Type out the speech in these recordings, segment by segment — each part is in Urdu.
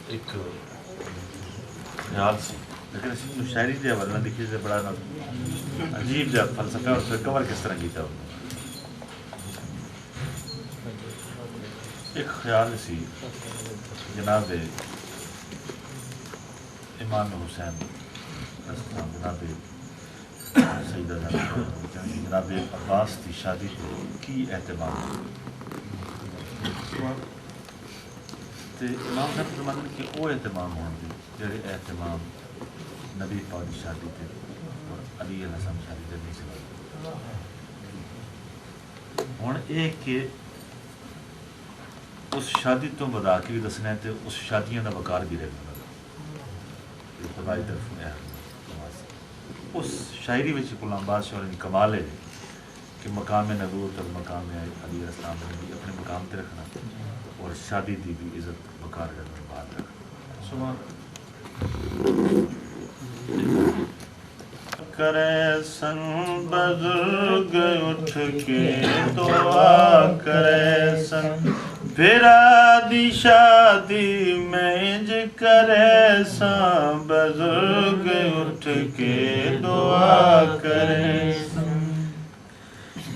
ایک خیال سی لیکن اس شاعری دے حوالے نہ دیکھیے بڑا عجیب جا فلسفہ اور پھر کور کس طرح کیتا انہوں نے ایک خیال سی جناب امام حسین جناب سیدہ جناب عباس کی شادی کی اہتمام امام صاحب زمانے کہ وہ اہتمام ہونے جڑے اہتمام نبی پاک کی شادی تے اور علی الحسن شادی تے نہیں سکتے ہوں ایک کہ اس شادی تو بدا کے بھی دسنا ہے تو اس شادیاں کا وقار بھی رہنا طرف اس شاعری میں غلام بادشاہ اور کمال ہے کہ مقام نبوت اور مقام علی السلام نے بھی اپنے مقام پہ رکھنا اور شادی دی بھی عزت وقار کرنا بات رکھنا کرے سن بزرگ اٹھ کے دعا کرے سن پھرا دی شادی میں کرے سن بزرگ اٹھ کے دعا کرے سن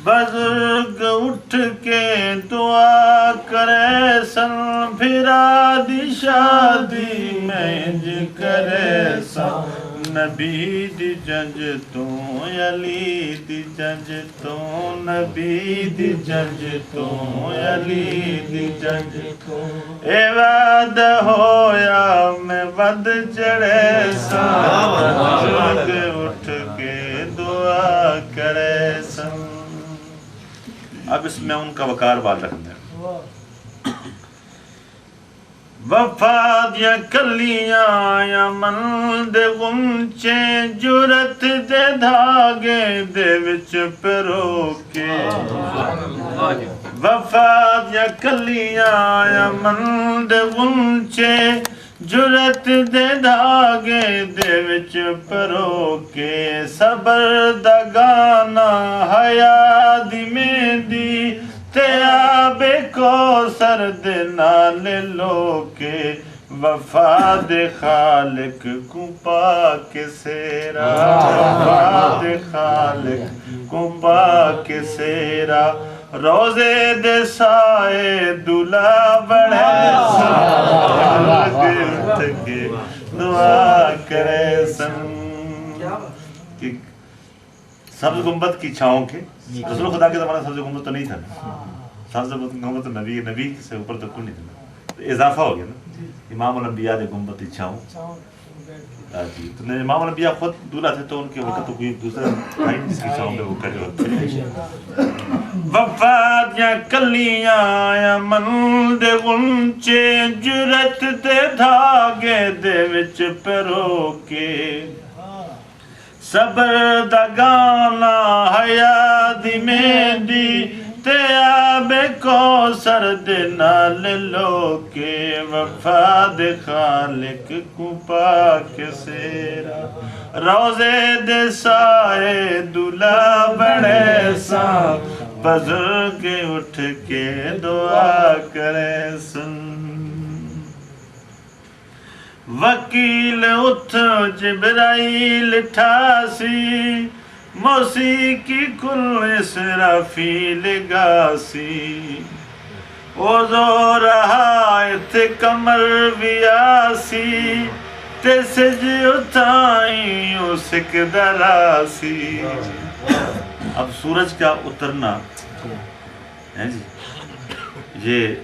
بزرگ اٹھ کے دعا کرے سن پھرا دی شادی میں کرے سن نبی دی جنج تو علی دی جنج تو نبی دی جنج تو علی دی جنج تو اے وعد ہویا میں ود چڑھے سا بزرگ اٹھ کے دعا کرے سن اب اس میں ان کا وقار بات رکھنا ہے وفا دیا کلیاں یا من دے غنچے جرت دے دھاگے دے وچ پرو کے وفا دیا کلیاں یا من دے غنچے جرت دے دھاگے دے وچ پرو کے صبر دا گانا حیا دی مہندی تے آبے کو سرد نال لوکے وفا دے خالق کو پاک سیرا وفا دے خالق کو پاک سیرا روزے دے سائے دلہ بڑھے سارگ اٹھ کے دعا کرے سن سبز گنبد کی چھاؤں کے رسول خدا کے زمانہ سبز گنبد تو نہیں تھا سبز گنبد تو نبی سے اوپر تو کوئی نہیں تھا اضافہ ہو گیا نا امام الانبیاء دے گنبد کی چھاؤں جی تو امام الانبیاء خود دولہا تھے تو ان کے وقت تو کوئی دوسرا بھائی جس کی چھاؤں پہ وہ کھڑے ہوتے وفا دیا کلیاں یا من دے غنچے جرت دے دھاگے دے وچ پرو کے صبر دا گانا حیا دی مہندی تے آبے کو سرد نال لوکے وفا دے خالق کو پاک سیرا روزے دے سائے دلہ بڑے سا بزرگ اٹھ کے دعا کرے سن وکیل اتھ جبرائیل ٹھاسی موسیقی کل اسرافیل گاسی او زور آیت کمر ویاسی تے سج اتائیں او سکدراسی اب سورج کا اترنا ہے جی یہ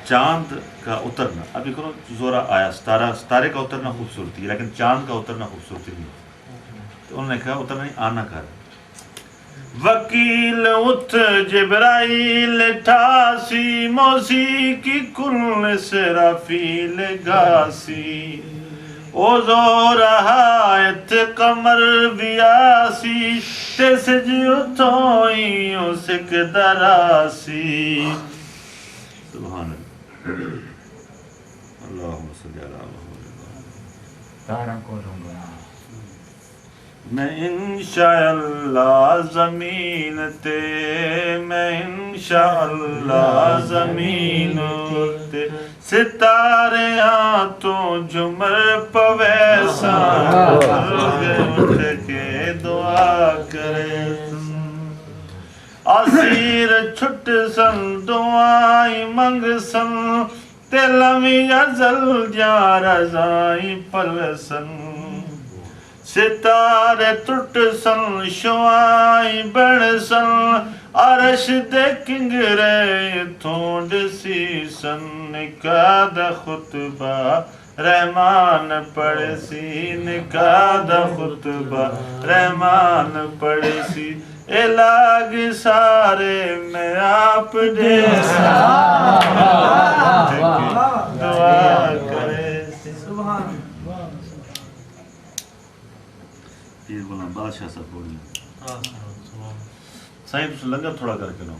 چاند کا اترنا ابھی کرو زورا آیا ستارے کا اترنا خوبصورتی ہے لیکن چاند کا اترنا خوبصورتی نہیں تو انہوں نے کہا اترنا نہیں آنا کر وکیل اتھ جبرائیل ٹھاسی موسیقی کل اسرافیل گاسی او زور آیت قمر بیاسی تے سج اتھوئیں او سکدراسی سبحان اللہم صلی اللہ علیہ وسلم میں انشاءاللہ زمین تے میں انشاءاللہ زمین تے ستارے تو جمر پویسا اٹھ کے دعا کرے آسیر چھٹ سن دعائی منگ سن تیلمی ازل جا رضائی پل سن ستارے ٹوٹ سن شوائی بڑھ سن عرش دے کنگرے تھونڈ سی سن نکاح دا خطبہ رحمان پڑھ سی نکاح دا خطبہ رحمان پڑھ سی الاگ سارے میں آپ دے دعا کرے پیر غلام بادشاہ صاحب بول رہے ہیں صاحب سے لنگر تھوڑا کر کے لو